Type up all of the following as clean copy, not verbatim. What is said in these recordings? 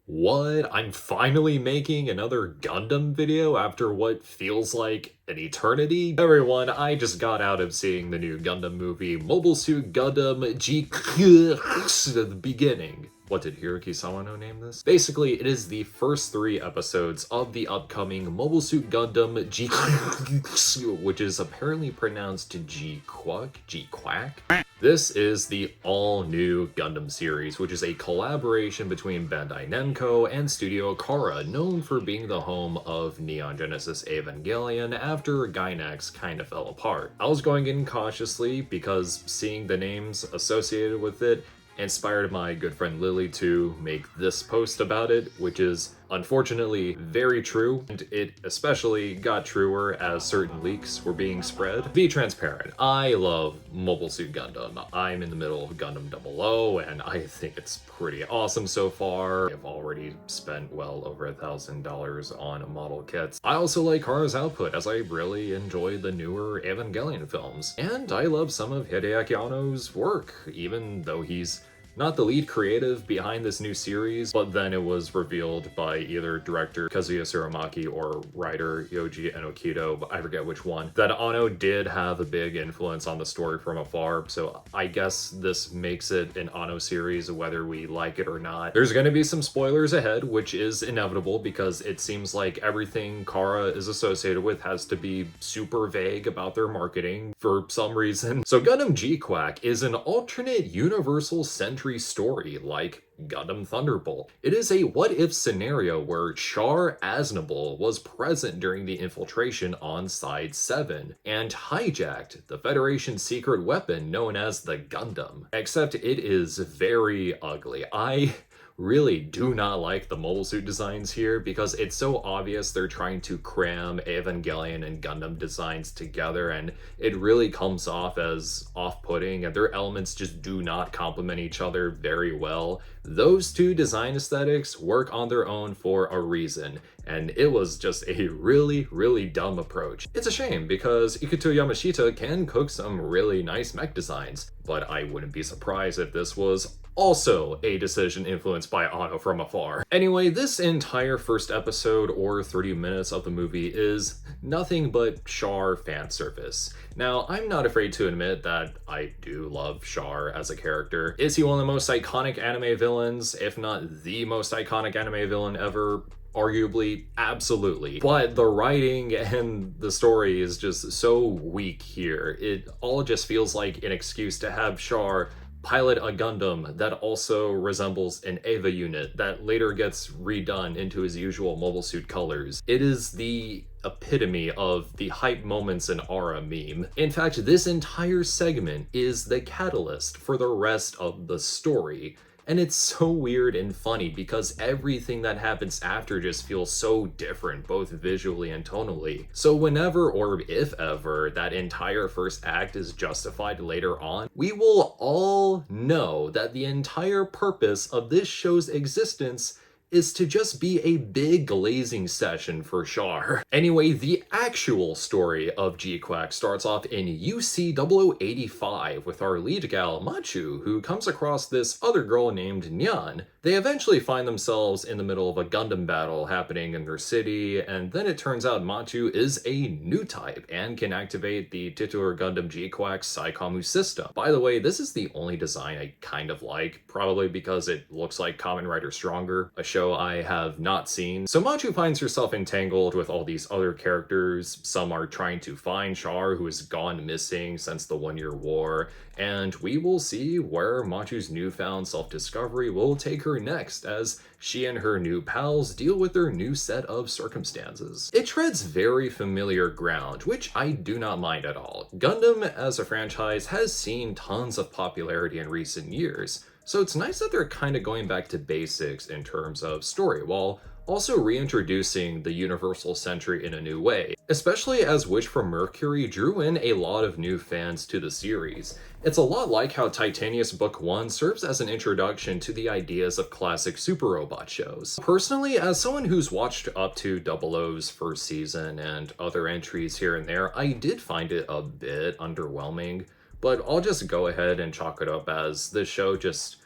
What? I'm finally making another Gundam video after what feels like an eternity? Everyone, I just got out of seeing the new Gundam movie, Mobile Suit Gundam GQuuuuuuX, the beginning. What did Hiroki Sawano name this? Basically, it is the first 3 episodes of the upcoming Mobile Suit Gundam GQuuuuuuX, which is apparently pronounced G-Quack? G-Quack? This is the all-new Gundam series, which is a collaboration between Bandai Namco and Studio Khara, known for being the home of Neon Genesis Evangelion after Gainax kind of fell apart. I was going in cautiously because seeing the names associated with it inspired my good friend Lily to make this post about it, which is unfortunately very true, and it especially got truer as certain leaks were being spread. Be transparent, I love Mobile Suit Gundam. I'm in the middle of Gundam 00, and I think it's pretty awesome so far. I've already spent well over $1,000 on model kits. I also like Khara's output, as I really enjoy the newer Evangelion films. And I love some of Hideaki Anno's work, even though he's not the lead creative behind this new series, but then it was revealed by either director Kazuya Tsurumaki or writer Yoji Enokido, I forget which one, that Anno did have a big influence on the story from afar, so I guess this makes it an Anno series whether we like it or not. There's gonna be some spoilers ahead, which is inevitable because it seems like everything Khara is associated with has to be super vague about their marketing for some reason. So Gundam G-Quack is an alternate universal century story like Gundam Thunderbolt. It is a what-if scenario where Char Aznable was present during the infiltration on Side 7 and hijacked the Federation's secret weapon known as the Gundam. Except it is very ugly. I really do not like the mobile suit designs here because it's so obvious they're trying to cram Evangelion and Gundam designs together, and it really comes off as off-putting, and their elements just do not complement each other very well. Those two design aesthetics work on their own for a reason, and it was just a really dumb approach. It's a shame because Ikuto Yamashita can cook some really nice mech designs, but I wouldn't be surprised if this was also a decision influenced by Anno from afar. Anyway, this entire first episode or 30 minutes of the movie is nothing but Char fan service. Now, I'm not afraid to admit that I do love Char as a character. Is he one of the most iconic anime villains, if not the most iconic anime villain ever? Arguably, absolutely. But the writing and the story is just so weak here. It all just feels like an excuse to have Char pilot a Gundam that also resembles an Eva unit that later gets redone into his usual mobile suit colors. It is the epitome of the hype moments in Aura meme. In fact, this entire segment is the catalyst for the rest of the story. And it's so weird and funny because everything that happens after just feels so different, both visually and tonally. So whenever, or if ever, that entire first act is justified later on, we will all know that the entire purpose of this show's existence is to just be a big glazing session for Char. Anyway, the actual story of G-Quack starts off in UC 0085 with our lead gal, Machu, who comes across this other girl named Nyan. They eventually find themselves in the middle of a Gundam battle happening in their city, and then it turns out Machu is a new type and can activate the titular Gundam G-Quack's Saikamu system. By the way, this is the only design I kind of like, probably because it looks like Kamen Rider Stronger, a show I have not seen. So Machu finds herself entangled with all these other characters. Some are trying to find Char, who has gone missing since the One-Year War, and we will see where Machu's newfound self-discovery will take her next as she and her new pals deal with their new set of circumstances. It treads very familiar ground, which I do not mind at all. Gundam as a franchise has seen tons of popularity in recent years, so it's nice that they're kind of going back to basics in terms of story, while also reintroducing the Universal Century in a new way, especially as Witch from Mercury drew in a lot of new fans to the series. It's a lot like how Titania's Book 1 serves as an introduction to the ideas of classic super robot shows. Personally, as someone who's watched up to 00's first season and other entries here and there, I did find it a bit underwhelming, but I'll just go ahead and chalk it up as this show just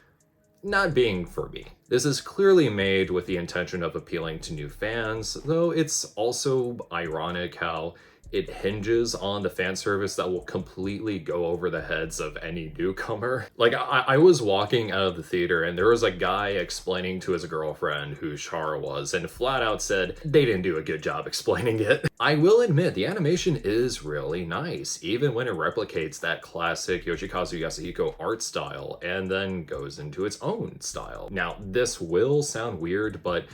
not being for me. This is clearly made with the intention of appealing to new fans, though it's also ironic how it hinges on the fan service that will completely go over the heads of any newcomer. Like, I was walking out of the theater and there was a guy explaining to his girlfriend who Char was and flat out said they didn't do a good job explaining it. I will admit, the animation is really nice, even when it replicates that classic Yoshikazu Yasuhiko art style and then goes into its own style. Now, this will sound weird, but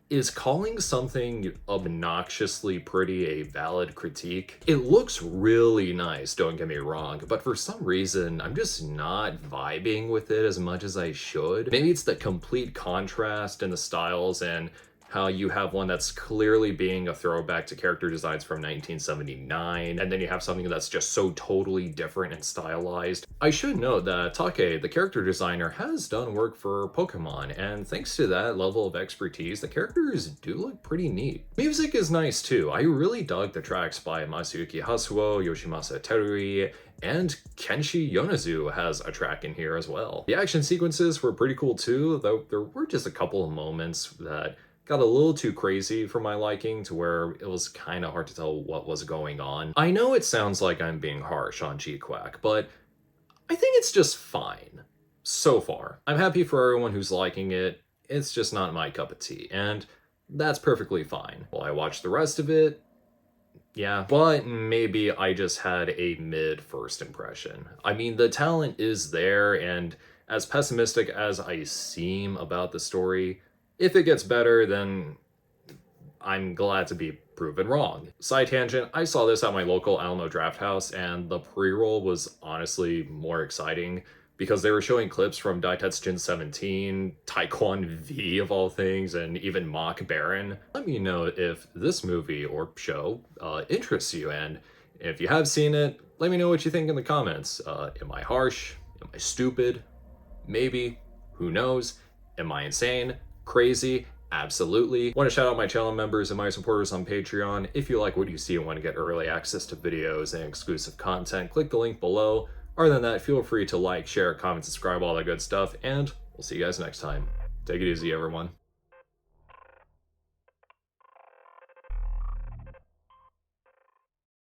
is calling something obnoxiously pretty a valid critique? It looks really nice, don't get me wrong, but for some reason, I'm just not vibing with it as much as I should. Maybe it's the complete contrast in the styles and how you have one that's clearly being a throwback to character designs from 1979, and then you have something that's just so totally different and stylized. I should note that Take, the character designer, has done work for Pokemon, and thanks to that level of expertise, the characters do look pretty neat. Music is nice too. I really dug the tracks by Masayuki Hasuo, Yoshimasa Terui, and Kenshi Yonezu has a track in here as well. The action sequences were pretty cool too, though there were just a couple of moments that got a little too crazy for my liking to where it was kind of hard to tell what was going on. I know it sounds like I'm being harsh on G-Quack, but I think it's just fine so far. I'm happy for everyone who's liking it. It's just not my cup of tea, and that's perfectly fine. Will I watch the rest of it? Yeah, but maybe I just had a mid first impression. I mean, the talent is there, and as pessimistic as I seem about the story, if it gets better, then I'm glad to be proven wrong. Side tangent, I saw this at my local Alamo Draft House, and the pre-roll was honestly more exciting because they were showing clips from Daitetsujin 17, Taekwon V of all things, and even Mach Baron. Let me know if this movie or show interests you, and if you have seen it, let me know what you think in the comments. Am I harsh? Am I stupid? Maybe. Who knows? Am I insane? Crazy? Absolutely. Want to shout out my channel members and my supporters on Patreon. If you like what you see and want to get early access to videos and exclusive content, click the link below. Other than that, feel free to like, share, comment, subscribe, all that good stuff, and we'll see you guys next time. Take it easy, everyone.